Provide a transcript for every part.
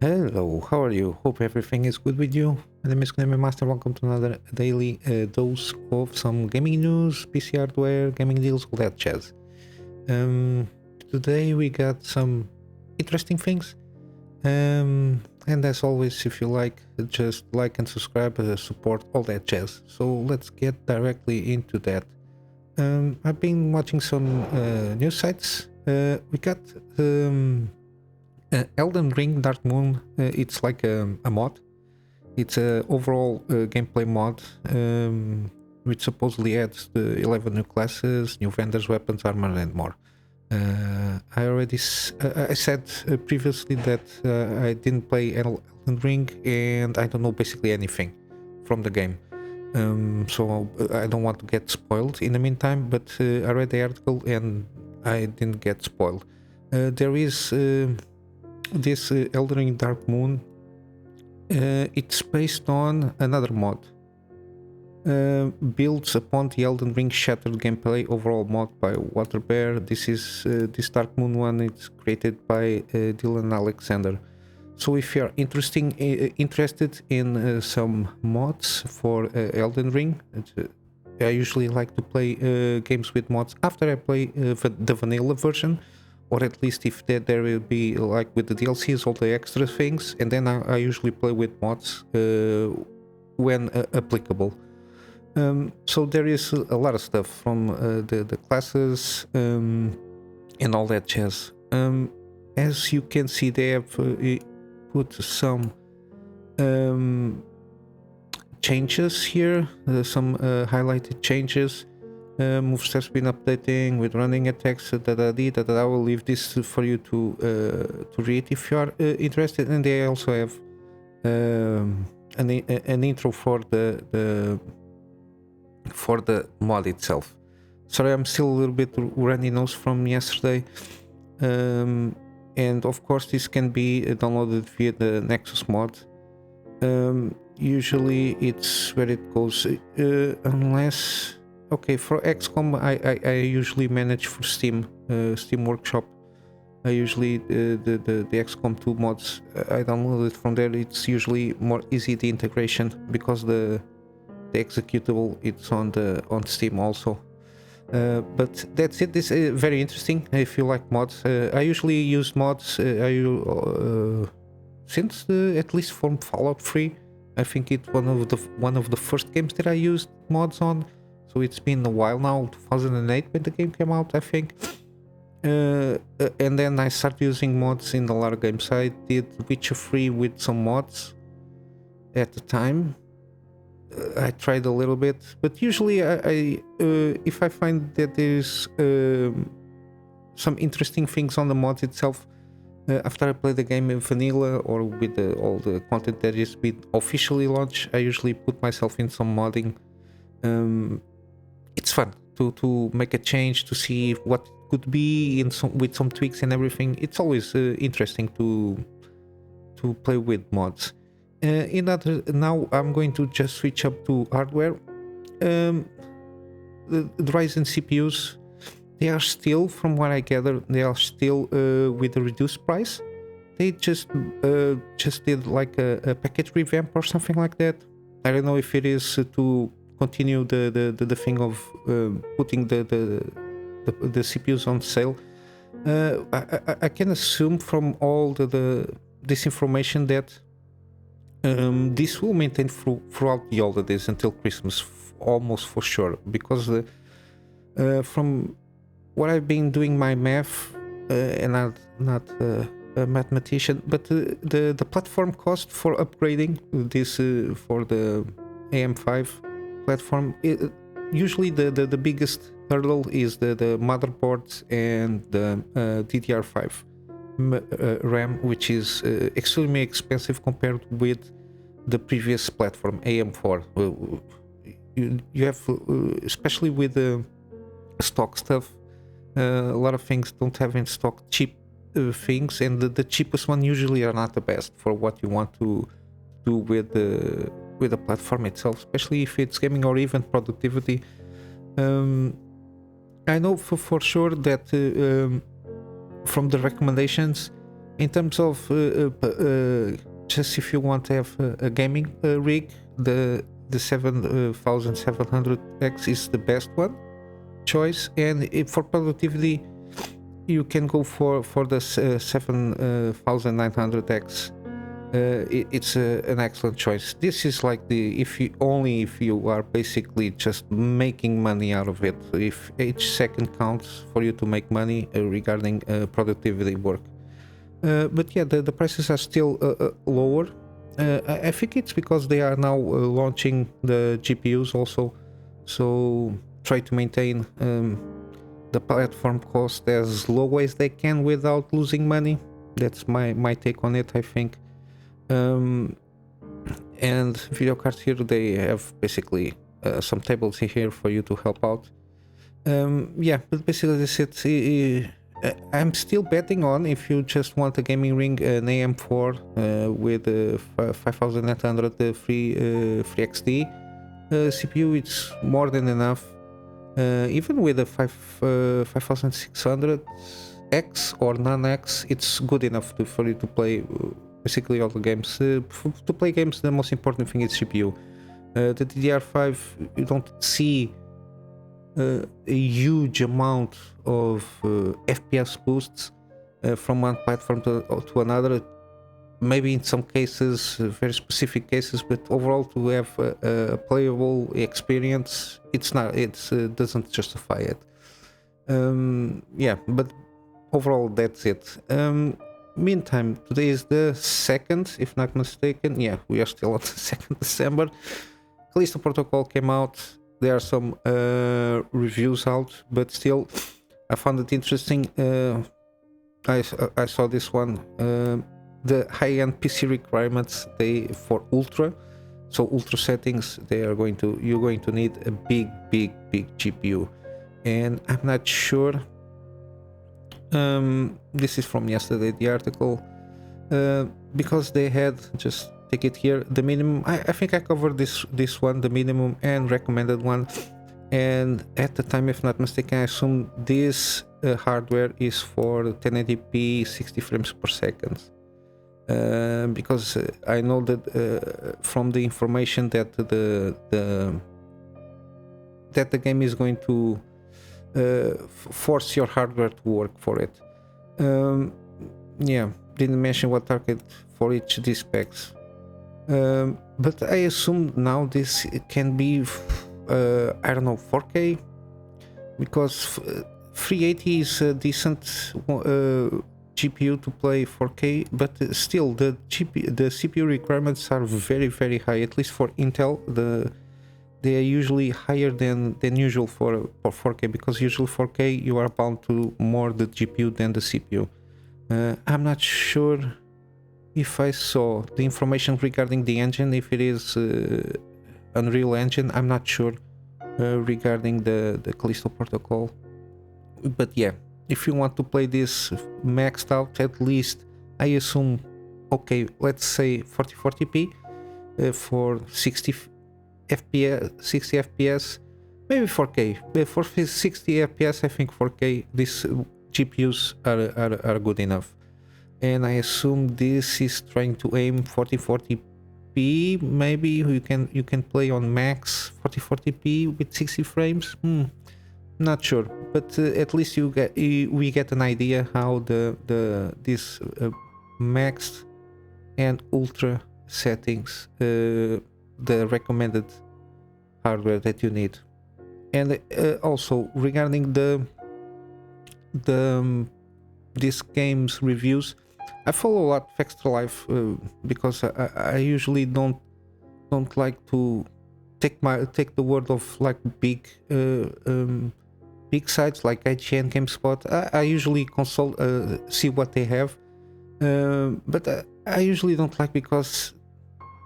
Hello, how are you? Hope everything is good with you. My name is Kunamy Master. Welcome to another daily dose of some gaming news, PC hardware, gaming deals, all that jazz. Today we got some interesting things. And as always, if you like, just like and subscribe, support, all that jazz. So let's get directly into that. I've been watching some news sites. We got Elden Ring Dark Moon. It's like a mod. It's a overall gameplay mod, which supposedly adds the 11 new classes, new vendors, weapons, armor, and more. I said previously that I didn't play Elden Ring and I don't know basically anything from the game. So I don't want to get spoiled in the meantime, but I read the article and I didn't get spoiled. There is this Elden Ring Dark Moon. It's based on another mod. Builds upon the Elden Ring Shattered gameplay overall mod by Waterbear. This Dark Moon one. It's created by Dylan Alexander. So if you're interested in some mods for Elden Ring, I usually like to play games with mods after I play the vanilla version, or at least if there will be like with the DLCs, all the extra things, and then I usually play with mods when applicable. So there is a lot of stuff from the classes and all that jazz. As you can see, they have put some changes here, some highlighted changes. Moves has been updating with running attacks. I will leave this for you to read if you are interested. And they also have an intro for the mod itself. Sorry, I'm still a little bit runny nose from yesterday. And of course, this can be downloaded via the Nexus mod. Usually, it's where it goes, unless. Okay, for XCOM, I usually manage for Steam Workshop. I usually the XCOM 2 mods I download it from there. It's usually more easy the integration because the executable it's on Steam also. But that's it. This is very interesting. If you like mods, I usually use mods. Since at least from Fallout 3, I think it's one of the first games that I used mods on. So it's been a while now, 2008 when the game came out, I think. And then I started using mods in a lot of games. I did Witcher 3 with some mods at the time. I tried a little bit, but usually if I find that there's some interesting things on the mods itself, after I play the game in vanilla or with all the content that has been officially launched, I usually put myself in some modding. It's fun to make a change, to see what could be with some tweaks and everything. It's always interesting to play with mods. Now I'm going to just switch up to hardware. The Ryzen CPUs, they are still, from what I gather, they are still with a reduced price. They just did like a package revamp or something like that. I don't know if it is to continue the thing of putting the CPUs on sale. I can assume from all this information that this will maintain throughout the holidays until Christmas, almost for sure, because from what I've been doing my math, and I'm not a mathematician, but the platform cost for upgrading this for the AM5 platform, usually the biggest hurdle is the motherboards and the DDR5 RAM, which is extremely expensive compared with the previous platform AM4. You have, especially with the stock stuff, a lot of things don't have in stock cheap things, and the cheapest one usually are not the best for what you want to do with the platform itself, especially if it's gaming or even productivity. I know for sure that from the recommendations, In terms of just if you want to have a gaming rig, the 7700X is the best one choice, and for productivity you can go for the 7900X. It's an excellent choice. This is like the if you are basically just making money out of it, if each second counts for you to make money regarding productivity work. But yeah, the prices are still lower. I think it's because they are now launching the GPUs also, so try to maintain the platform cost as low as they can without losing money. That's my take on it, I think. And video cards here, they have basically some tables here for you to help out. Yeah, but basically this is it. I'm still betting on, if you just want a gaming ring, an AM4 with 5800 free XD CPU. It's more than enough. Even with a 5600X or non-X, it's good enough for you to play basically all the games. To play games, the most important thing is CPU. The DDR5, you don't see a huge amount of FPS boosts from one platform to another. Maybe in some cases, very specific cases, but overall to have a playable experience, it doesn't justify it. Yeah, but overall that's it. Meantime, today is the 2nd, if not mistaken. Yeah, we are still on the 2nd December. Callisto Protocol came out. There are some reviews out, but still I found it interesting. I saw this one. The high-end PC requirements, for ultra settings, you're going to need a big GPU, and I'm not sure. This is from yesterday, the article, because they had, just take it here, the minimum. I think I covered this one, the minimum and recommended one, and at the time, if not mistaken, I assume this hardware is for 1080p 60 frames per second. Because I know that from the information that the game is going to force your hardware to work for it. Yeah, didn't mention what target for each these specs. But I assume now this can be I don't know, 4K, because 380 is a decent GPU to play 4K, but still the CPU requirements are very high, at least for Intel. They are usually higher than usual for 4K, because usually 4K you are bound to more the GPU than the CPU. I'm not sure if I saw the information regarding the engine, if it is Unreal Engine. I'm not sure regarding the Callisto Protocol, but yeah, if you want to play this maxed out, at least I assume, okay, let's say 4040p for 60 FPS, maybe 4K. But for 60 FPS, I think 4K, these GPUs are good enough. And I assume this is trying to aim 4040p. Maybe you can play on max 4040p with 60 frames. Not sure, but at least we get an idea how this maxed and ultra settings, the recommended hardware that you need. And also regarding this game's reviews, I follow a lot of Extra Life because I usually don't like to take the word of like big sites like IGN, GameSpot. I usually consult, see what they have, but I usually don't like, because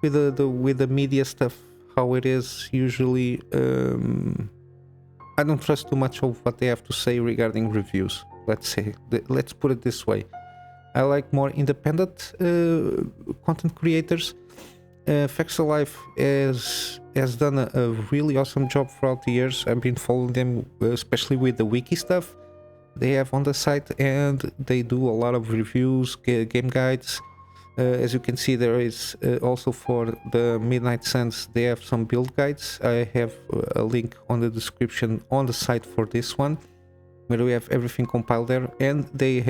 with the media stuff, how it is usually, I don't trust too much of what they have to say regarding reviews. Let's put it this way. I like more independent content creators. Facts Alive has done a really awesome job throughout the years. I've been following them, especially with the wiki stuff. they have on the site, and they do a lot of reviews, game guides. As you can see, there is also for the Midnight Suns, they have some build guides. I have a link on the description on the site for this one, where we have everything compiled there. And they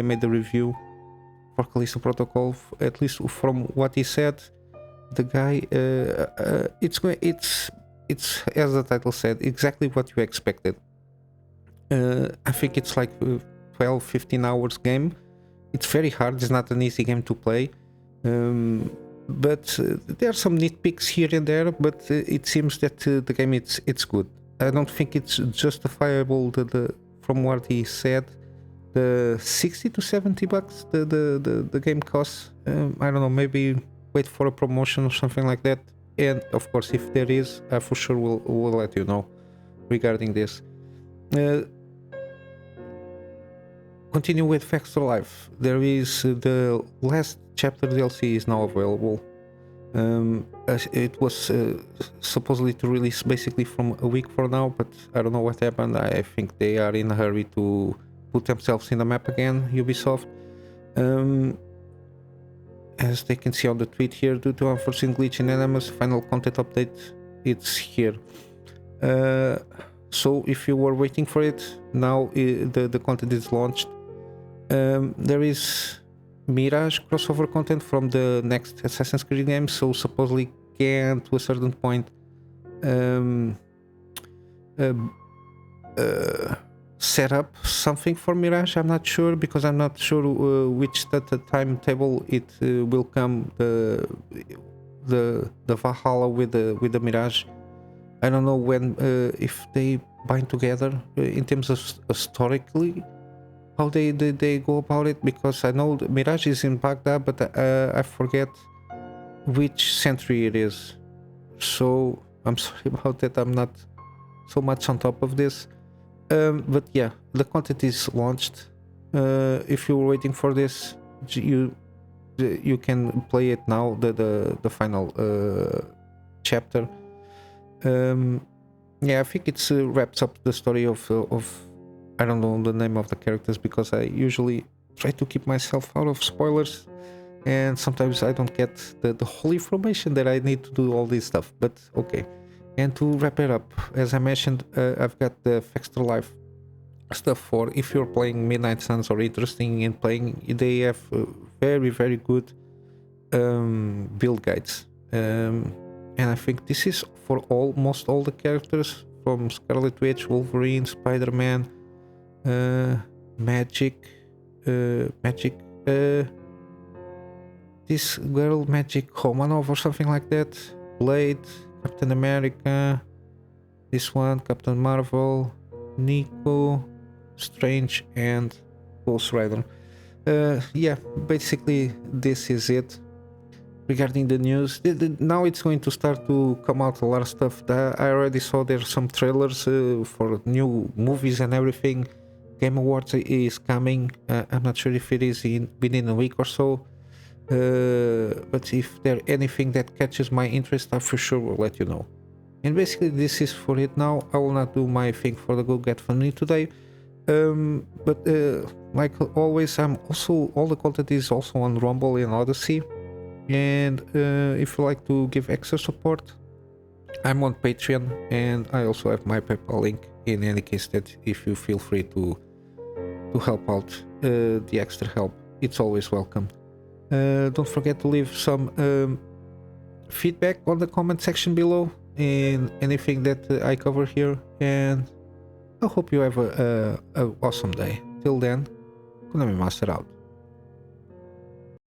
made the review for Callisto Protocol. At least from what he said, the guy, it's as the title said, exactly what you expected. I think it's like 12-15 hours game. It's very hard, it's not an easy game to play, but there are some nitpicks here and there, but it seems that the game it's good. I don't think it's justifiable from what he said, the 60 to 70 bucks the game costs. I don't know, maybe wait for a promotion or something like that, and of course if there is, I for sure will let you know regarding this. Continue with Extra Life. There is the last chapter DLC is now available. It was supposedly to release basically from a week from now, but I don't know what happened. I think they are in a hurry to put themselves in the map again, Ubisoft. As they can see on the tweet here, due to unforeseen glitch in Animus, final content update, it's here. So if you were waiting for it, now the content is launched. There is Mirage crossover content from the next Assassin's Creed game, so supposedly can to a certain point set up something for Mirage. I'm not sure, because I'm not sure which timetable it will come, the Valhalla with the Mirage. I don't know when, if they bind together in terms of historically how they go about it, because I know the Mirage is in Baghdad, but I forget which century it is. So I'm sorry about that, I'm not so much on top of this. But yeah, the content is launched. If you were waiting for this, you can play it now, the final chapter. Yeah, I think it wraps up the story of I don't know the name of the characters, because I usually try to keep myself out of spoilers, and sometimes I don't get the whole information that I need to do all this stuff, but okay. And to wrap it up, as I mentioned, I've got the Extra Life stuff for if you're playing Midnight Suns or interested in playing. They have very good build guides, and I think this is for almost all the characters, from Scarlet Witch, Wolverine, Spider-Man, Magic, this girl, Magic Romanov or something like that, Blade, Captain America, this one, Captain Marvel, Nico, Strange, and Ghost Rider. Yeah, basically this is it regarding the news. Now it's going to start to come out a lot of stuff. I already saw there's some trailers for new movies and everything. Game Awards is coming. I'm not sure if it is within a week or so. But if there's anything that catches my interest, I for sure will let you know. And basically this is for it now. I will not do my thing for the Go Get Funny today. But like always, I'm also, all the content is also on Rumble and Odyssey. And if you like to give extra support, I'm on Patreon, and I also have my PayPal link in any case that if you feel free to help out, the extra help, it's always welcome. Don't forget to leave some feedback on the comment section below in anything that I cover here, and I hope you have a awesome day. Till then, Kunamy Master out.